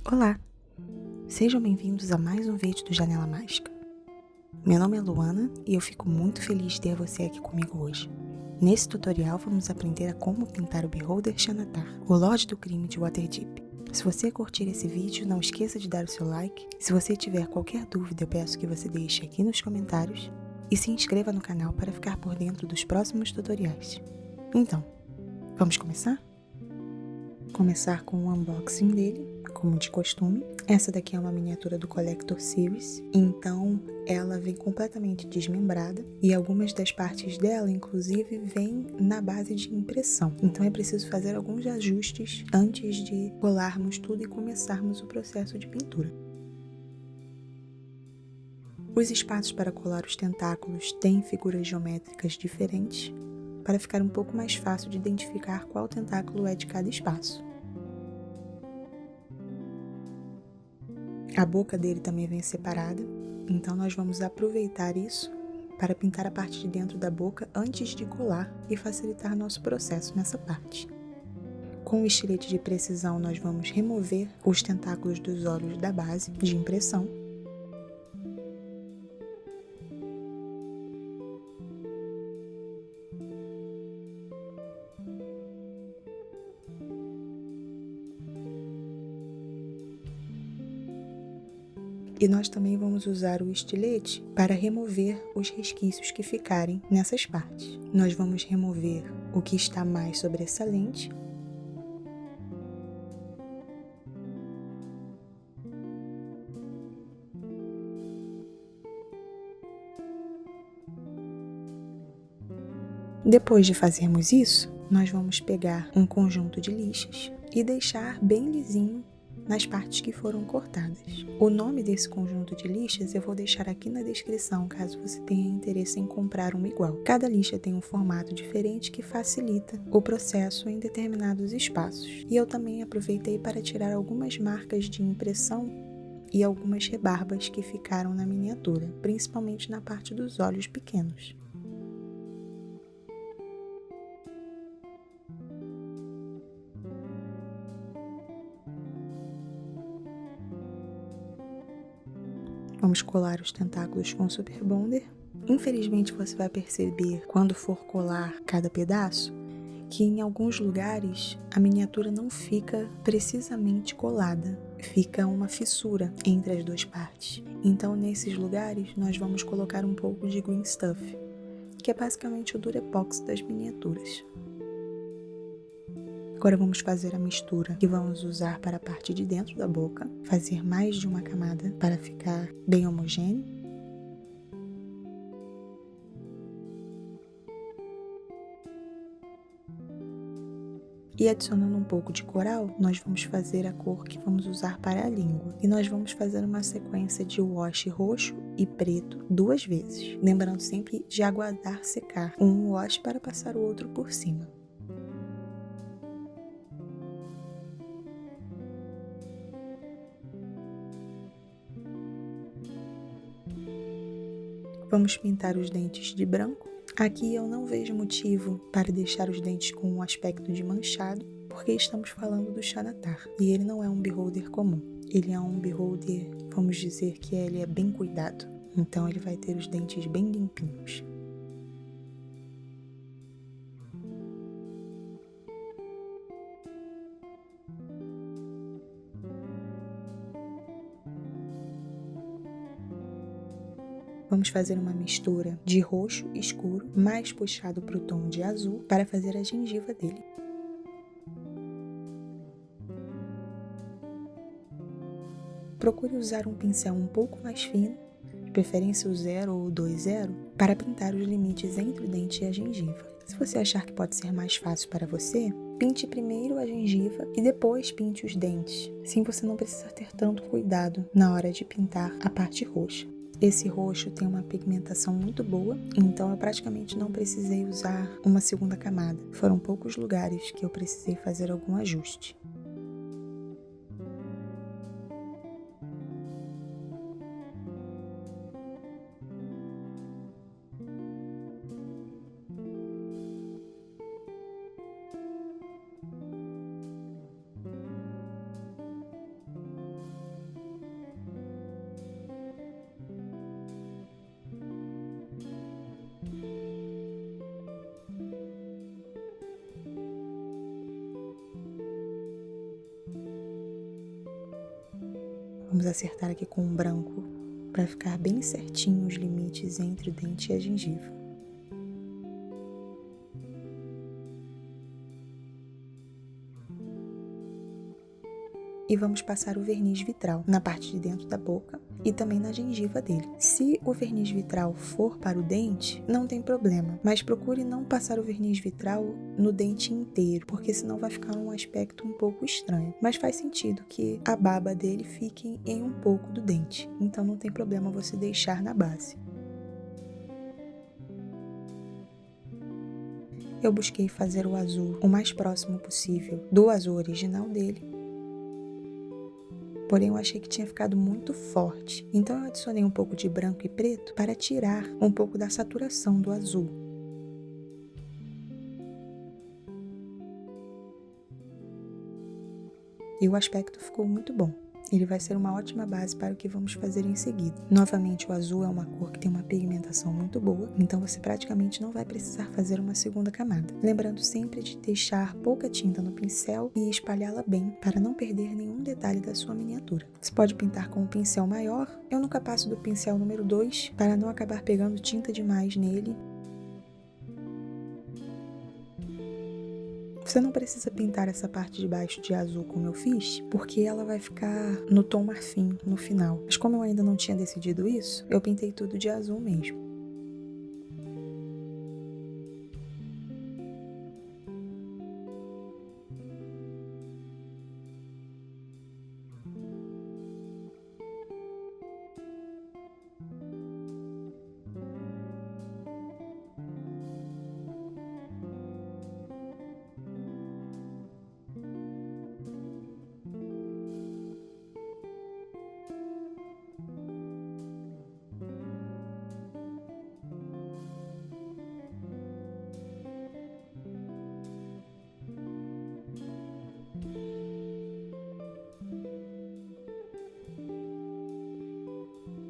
Olá, sejam bem-vindos a mais um vídeo do Janela Mágica. Meu nome é Luana e eu fico muito feliz de ter você aqui comigo hoje. Nesse tutorial vamos aprender a como pintar o Beholder Xanatar, o Lorde do Crime de Waterdeep. Se você curtir esse vídeo, não esqueça de dar o seu like. Se você tiver qualquer dúvida, eu peço que você deixe aqui nos comentários e se inscreva no canal para ficar por dentro dos próximos tutoriais. Então, vamos começar? Começar com o unboxing dele, como de costume. Essa daqui é uma miniatura do Collector Series, então ela vem completamente desmembrada e algumas das partes dela, inclusive, vêm na base de impressão. Então é preciso fazer alguns ajustes antes de colarmos tudo e começarmos o processo de pintura. Os espaços para colar os tentáculos têm figuras geométricas diferentes, para ficar um pouco mais fácil de identificar qual tentáculo é de cada espaço. A boca dele também vem separada, então nós vamos aproveitar isso para pintar a parte de dentro da boca antes de colar e facilitar nosso processo nessa parte. Com o estilete de precisão nós vamos remover os tentáculos dos olhos da base de impressão. E nós também vamos usar o estilete para remover os resquícios que ficarem nessas partes. Nós vamos remover o que está mais sobressalente. Depois de fazermos isso, nós vamos pegar um conjunto de lixas e deixar bem lisinho nas partes que foram cortadas. O nome desse conjunto de lixas eu vou deixar aqui na descrição, caso você tenha interesse em comprar uma igual. Cada lixa tem um formato diferente que facilita o processo em determinados espaços. E eu também aproveitei para tirar algumas marcas de impressão e algumas rebarbas que ficaram na miniatura, principalmente na parte dos olhos pequenos. Vamos colar os tentáculos com Super Bonder. Infelizmente você vai perceber, quando for colar cada pedaço, que em alguns lugares a miniatura não fica precisamente colada. Fica uma fissura entre as duas partes. Então nesses lugares nós vamos colocar um pouco de Green Stuff, que é basicamente o Durepox das miniaturas. Agora vamos fazer a mistura que vamos usar para a parte de dentro da boca, fazer mais de uma camada para ficar bem homogêneo. E adicionando um pouco de coral, nós vamos fazer a cor que vamos usar para a língua. E nós vamos fazer uma sequência de wash roxo e preto 2 vezes, lembrando sempre de aguardar secar um wash para passar o outro por cima. Vamos pintar os dentes de branco. Aqui eu não vejo motivo para deixar os dentes com um aspecto de manchado, porque estamos falando do Xanatar. E ele não é um beholder comum. Ele é um beholder, vamos dizer que ele é bem cuidado. Então ele vai ter os dentes bem limpinhos. Vamos fazer uma mistura de roxo escuro, mais puxado para o tom de azul, para fazer a gengiva dele. Procure usar um pincel um pouco mais fino, de preferência o 0 ou o 2.0, para pintar os limites entre o dente e a gengiva. Se você achar que pode ser mais fácil para você, pinte primeiro a gengiva e depois pinte os dentes. Assim você não precisa ter tanto cuidado na hora de pintar a parte roxa. Esse roxo tem uma pigmentação muito boa, então eu praticamente não precisei usar uma segunda camada. Foram poucos lugares que eu precisei fazer algum ajuste. Vamos acertar aqui com o branco para ficar bem certinho os limites entre o dente e a gengiva. E vamos passar o verniz vitral na parte de dentro da boca e também na gengiva dele. Se o verniz vitral for para o dente, não tem problema, mas procure não passar o verniz vitral no dente inteiro, porque senão vai ficar um aspecto um pouco estranho. Mas faz sentido que a baba dele fique em um pouco do dente, então não tem problema você deixar na base. Eu busquei fazer o azul o mais próximo possível do azul original dele, porém eu achei que tinha ficado muito forte, então eu adicionei um pouco de branco e preto para tirar um pouco da saturação do azul. E o aspecto ficou muito bom. Ele vai ser uma ótima base para o que vamos fazer em seguida. Novamente, o azul é uma cor que tem uma pigmentação muito boa, então você praticamente não vai precisar fazer uma segunda camada. Lembrando sempre de deixar pouca tinta no pincel e espalhá-la bem para não perder nenhum detalhe da sua miniatura. Você pode pintar com um pincel maior, eu nunca passo do pincel número 2 para não acabar pegando tinta demais nele. Você não precisa pintar essa parte de baixo de azul como eu fiz, porque ela vai ficar no tom marfim no final. Mas como eu ainda não tinha decidido isso, eu pintei tudo de azul mesmo.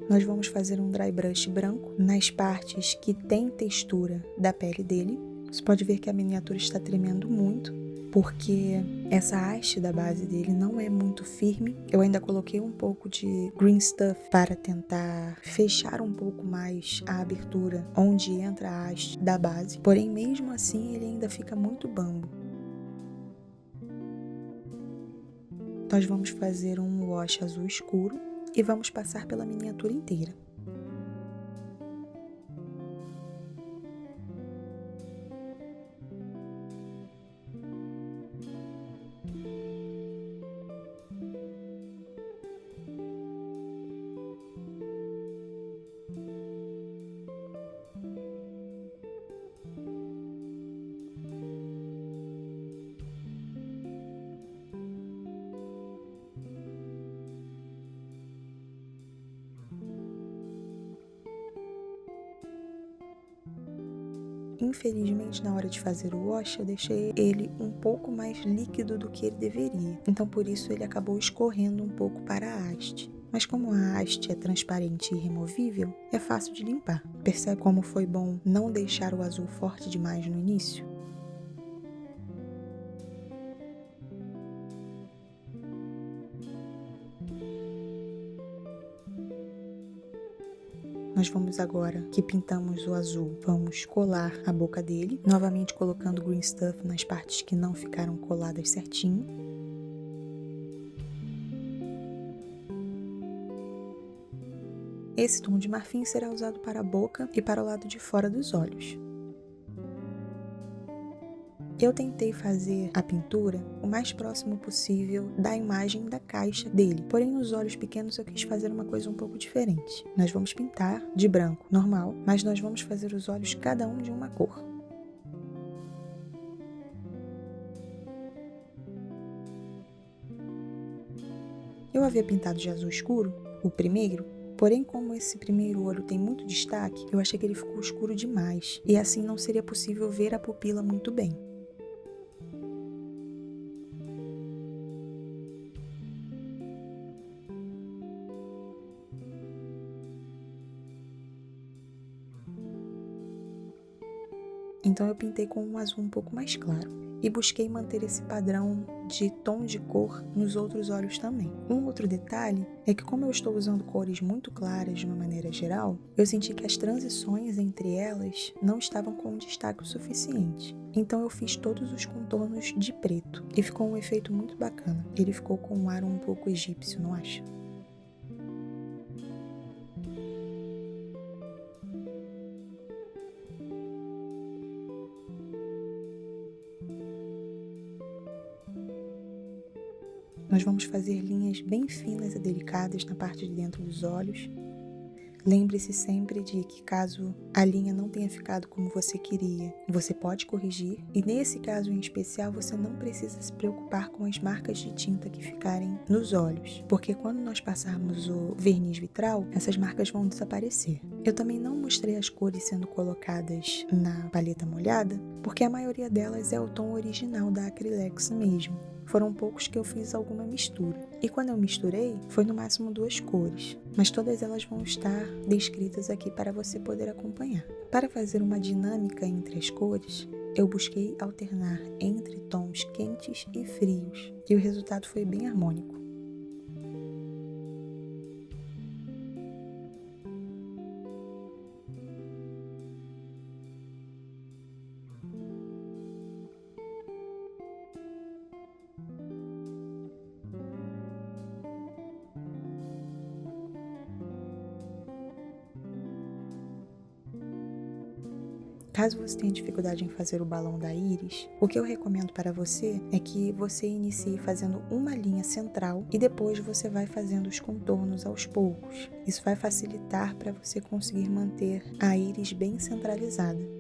Nós vamos fazer um dry brush branco nas partes que tem textura da pele dele. Você pode ver que a miniatura está tremendo muito, porque essa haste da base dele não é muito firme. Eu ainda coloquei um pouco de green stuff para tentar fechar um pouco mais a abertura onde entra a haste da base. Porém, mesmo assim, ele ainda fica muito bambo. Nós vamos fazer um wash azul escuro e vamos passar pela miniatura inteira. Infelizmente, na hora de fazer o wash, eu deixei ele um pouco mais líquido do que ele deveria. Então, por isso, ele acabou escorrendo um pouco para a haste. Mas como a haste é transparente e removível, é fácil de limpar. Percebe como foi bom não deixar o azul forte demais no início? Nós vamos agora, que pintamos o azul, vamos colar a boca dele, novamente colocando green stuff nas partes que não ficaram coladas certinho. Esse tom de marfim será usado para a boca e para o lado de fora dos olhos. Eu tentei fazer a pintura o mais próximo possível da imagem da caixa dele, porém nos olhos pequenos eu quis fazer uma coisa um pouco diferente. Nós vamos pintar de branco normal, mas nós vamos fazer os olhos cada um de uma cor. Eu havia pintado de azul escuro, o primeiro, porém como esse primeiro olho tem muito destaque, eu achei que ele ficou escuro demais, e assim não seria possível ver a pupila muito bem. Então eu pintei com um azul um pouco mais claro. e busquei manter esse padrão de tom de cor nos outros olhos também. Um outro detalhe é que, como eu estou usando cores muito claras de uma maneira geral, eu senti que as transições entre elas não estavam com um destaque o suficiente. Então eu fiz todos os contornos de preto e ficou um efeito muito bacana. Ele ficou com um ar um pouco egípcio, não acha? Nós vamos fazer linhas bem finas e delicadas na parte de dentro dos olhos. Lembre-se sempre de que, caso a linha não tenha ficado como você queria, você pode corrigir, e nesse caso em especial você não precisa se preocupar com as marcas de tinta que ficarem nos olhos, porque quando nós passarmos o verniz vitral, essas marcas vão desaparecer. Eu também não mostrei as cores sendo colocadas na paleta molhada, porque a maioria delas é o tom original da Acrylex mesmo. Foram poucos que eu fiz alguma mistura. E quando eu misturei, foi no máximo 2 cores, mas todas elas vão estar descritas aqui para você poder acompanhar. Para fazer uma dinâmica entre as cores, eu busquei alternar entre tons quentes e frios, e o resultado foi bem harmônico. Caso você tenha dificuldade em fazer o balão da íris, o que eu recomendo para você é que você inicie fazendo uma linha central e depois você vai fazendo os contornos aos poucos. Isso vai facilitar para você conseguir manter a íris bem centralizada.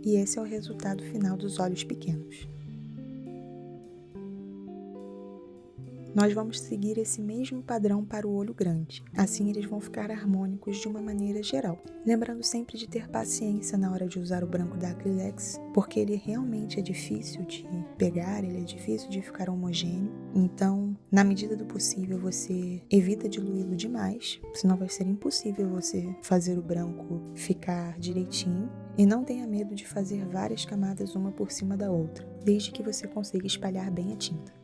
E esse é o resultado final dos olhos pequenos. Nós vamos seguir esse mesmo padrão para o olho grande, assim eles vão ficar harmônicos de uma maneira geral. Lembrando sempre de ter paciência na hora de usar o branco da Acrylex, porque ele realmente é difícil de pegar, ele é difícil de ficar homogêneo. Então, na medida do possível, você evita diluí-lo demais, senão vai ser impossível você fazer o branco ficar direitinho. E não tenha medo de fazer várias camadas uma por cima da outra, desde que você consiga espalhar bem a tinta.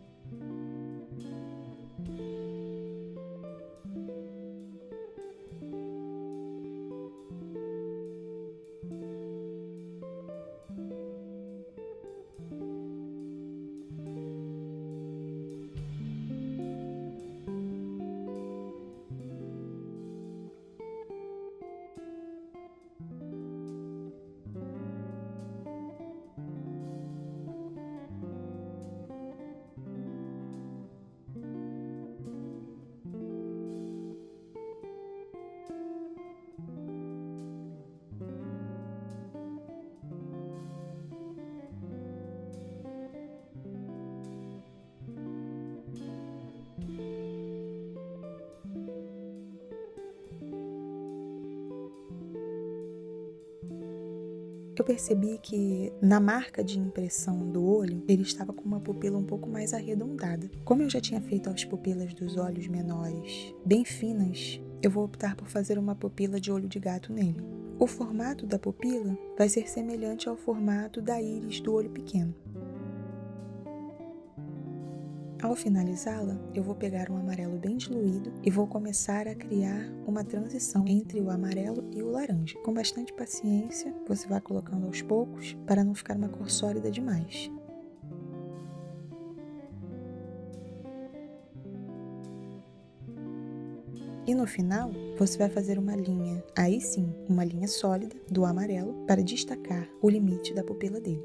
Eu percebi que na marca de impressão do olho, ele estava com uma pupila um pouco mais arredondada. Como eu já tinha feito as pupilas dos olhos menores bem finas, eu vou optar por fazer uma pupila de olho de gato nele. O formato da pupila vai ser semelhante ao formato da íris do olho pequeno. Ao finalizá-la, eu vou pegar um amarelo bem diluído e vou começar a criar uma transição entre o amarelo e o laranja. Com bastante paciência, você vai colocando aos poucos para não ficar uma cor sólida demais. E no final, você vai fazer uma linha, aí sim, uma linha sólida do amarelo para destacar o limite da pupila dele.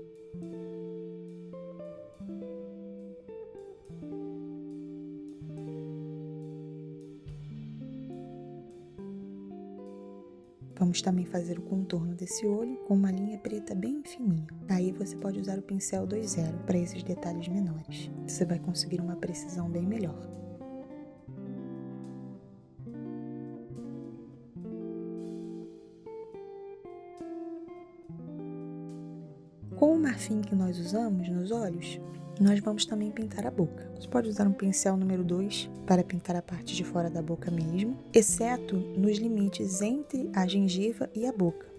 Vamos também fazer o contorno desse olho com uma linha preta bem fininha. Aí você pode usar o pincel 2.0 para esses detalhes menores. Você vai conseguir uma precisão bem melhor. Com o marfim que nós usamos nos olhos, nós vamos também pintar a boca. Você pode usar um pincel número 2 para pintar a parte de fora da boca mesmo, exceto nos limites entre a gengiva e a boca.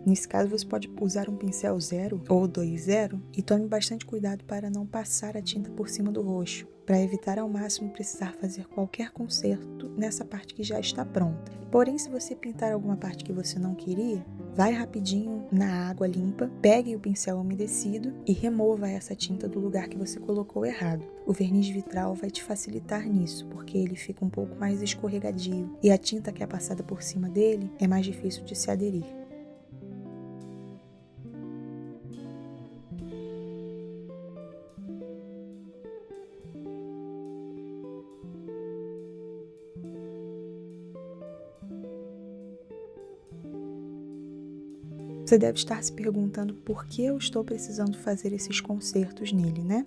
Nesse caso, você pode usar um pincel 0 ou 2.0 e tome bastante cuidado para não passar a tinta por cima do roxo, para evitar ao máximo precisar fazer qualquer conserto nessa parte que já está pronta. Porém, se você pintar alguma parte que você não queria, vai rapidinho na água limpa, pegue o pincel umedecido e remova essa tinta do lugar que você colocou errado. O verniz vitral vai te facilitar nisso, porque ele fica um pouco mais escorregadio e a tinta que é passada por cima dele é mais difícil de se aderir. Você deve estar se perguntando por que eu estou precisando fazer esses consertos nele, né?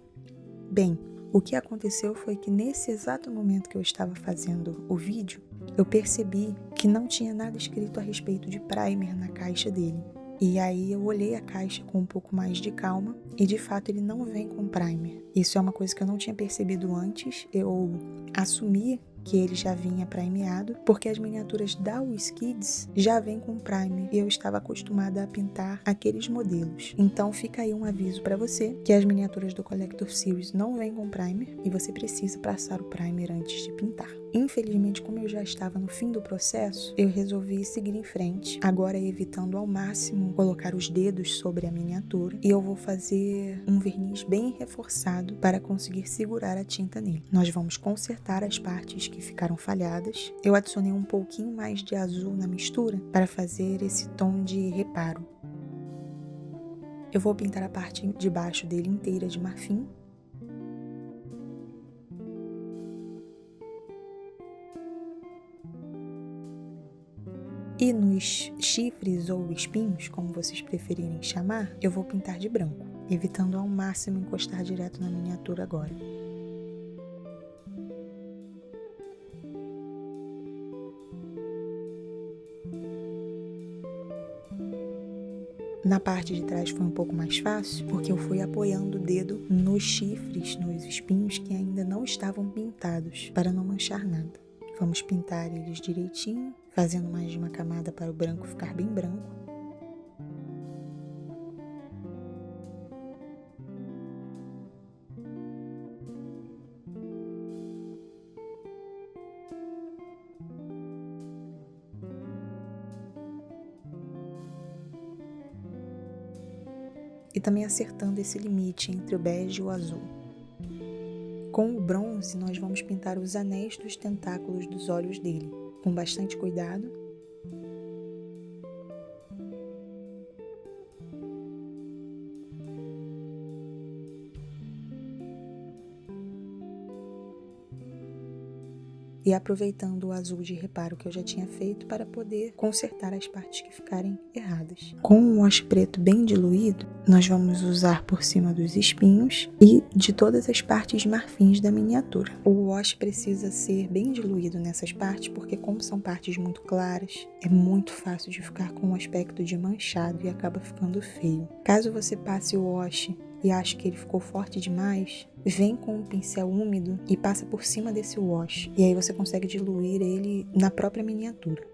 Bem, o que aconteceu foi que nesse exato momento que eu estava fazendo o vídeo, eu percebi que não tinha nada escrito a respeito de primer na caixa dele. E aí eu olhei a caixa com um pouco mais de calma e de fato ele não vem com primer. Isso é uma coisa que eu não tinha percebido antes, eu assumi que ele já vinha primeado, porque as miniaturas da WizKids já vêm com primer e eu estava acostumada a pintar aqueles modelos. Então fica aí um aviso para você que as miniaturas do Collector Series não vêm com primer e você precisa passar o primer antes de pintar. Infelizmente, como eu já estava no fim do processo, eu resolvi seguir em frente, agora evitando ao máximo colocar os dedos sobre a miniatura, e eu vou fazer um verniz bem reforçado para conseguir segurar a tinta nele. Nós vamos consertar as partes que ficaram falhadas. Eu adicionei um pouquinho mais de azul na mistura para fazer esse tom de reparo. Eu vou pintar a parte de baixo dele inteira de marfim. E nos chifres ou espinhos, como vocês preferirem chamar, eu vou pintar de branco, evitando ao máximo encostar direto na miniatura agora. Na parte de trás foi um pouco mais fácil, porque eu fui apoiando o dedo nos chifres, nos espinhos que ainda não estavam pintados, para não manchar nada. Vamos pintar eles direitinho, fazendo mais de uma camada para o branco ficar bem branco. E também acertando esse limite entre o bege e o azul. Com o bronze, nós vamos pintar os anéis dos tentáculos dos olhos dele, com bastante cuidado. E aproveitando o azul de reparo que eu já tinha feito para poder consertar as partes que ficarem erradas. Com o wash preto bem diluído, nós vamos usar por cima dos espinhos e de todas as partes marfins da miniatura. O wash precisa ser bem diluído nessas partes, porque como são partes muito claras, é muito fácil de ficar com um aspecto de manchado e acaba ficando feio. Caso você passe o wash e acha que ele ficou forte demais, vem com um pincel úmido e passa por cima desse wash. E aí você consegue diluir ele na própria miniatura.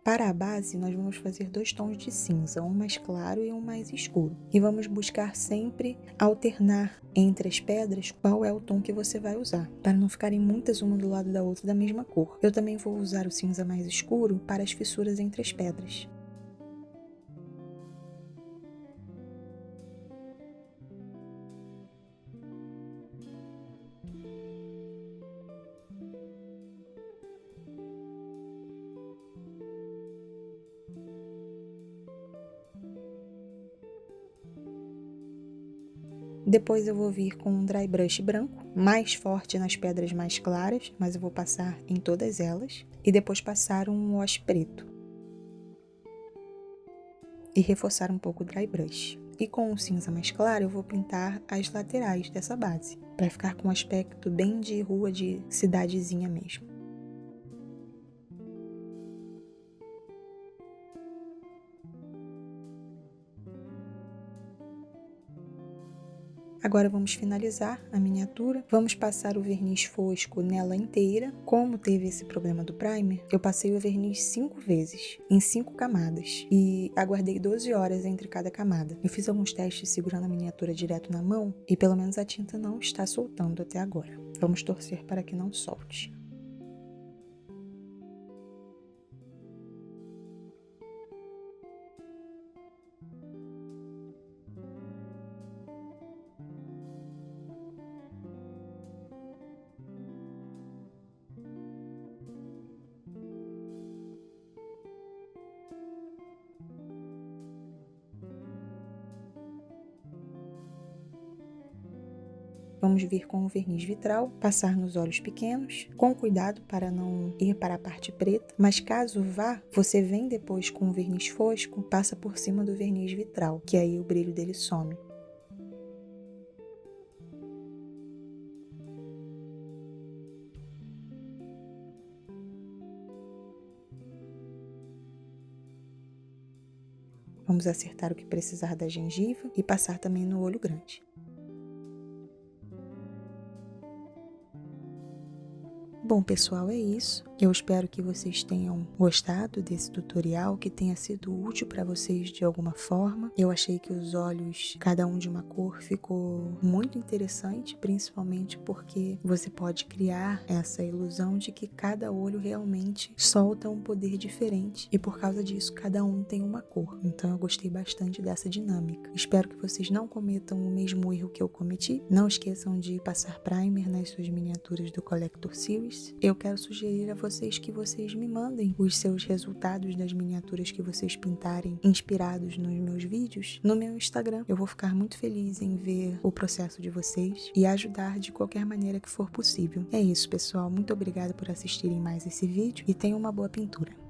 Para a base, nós vamos fazer 2 tons de cinza, um mais claro e um mais escuro. E vamos buscar sempre alternar entre as pedras qual é o tom que você vai usar, para não ficarem muitas uma do lado da outra da mesma cor. Eu também vou usar o cinza mais escuro para as fissuras entre as pedras. Depois eu vou vir com um dry brush branco, mais forte nas pedras mais claras, mas eu vou passar em todas elas. E depois passar um wash preto. E reforçar um pouco o dry brush. E com o cinza mais claro eu vou pintar as laterais dessa base, para ficar com um aspecto bem de rua de cidadezinha mesmo. Agora vamos finalizar a miniatura, vamos passar o verniz fosco nela inteira. Como teve esse problema do primer, eu passei o verniz 5 vezes, em 5 camadas, e aguardei 12 horas entre cada camada. Eu fiz alguns testes segurando a miniatura direto na mão, e pelo menos a tinta não está soltando até agora. Vamos torcer para que não solte. Vamos vir com o verniz vitral, passar nos olhos pequenos, com cuidado para não ir para a parte preta, mas caso vá, você vem depois com o verniz fosco, passa por cima do verniz vitral, que aí o brilho dele some. Vamos acertar o que precisar da gengiva e passar também no olho grande. Bom, pessoal, é isso. Eu espero que vocês tenham gostado desse tutorial, que tenha sido útil para vocês de alguma forma. Eu achei que os olhos, cada um de uma cor, ficou muito interessante, principalmente porque você pode criar essa ilusão de que cada olho realmente solta um poder diferente e por causa disso cada um tem uma cor. Então eu gostei bastante dessa dinâmica. Espero que vocês não cometam o mesmo erro que eu cometi. Não esqueçam de passar primer nas suas miniaturas do Collector Series. Eu quero sugerir a vocês que vocês me mandem os seus resultados das miniaturas que vocês pintarem inspirados nos meus vídeos no meu Instagram. Eu vou ficar muito feliz em ver o processo de vocês e ajudar de qualquer maneira que for possível. É isso, pessoal. Muito obrigada por assistirem mais esse vídeo e tenham uma boa pintura.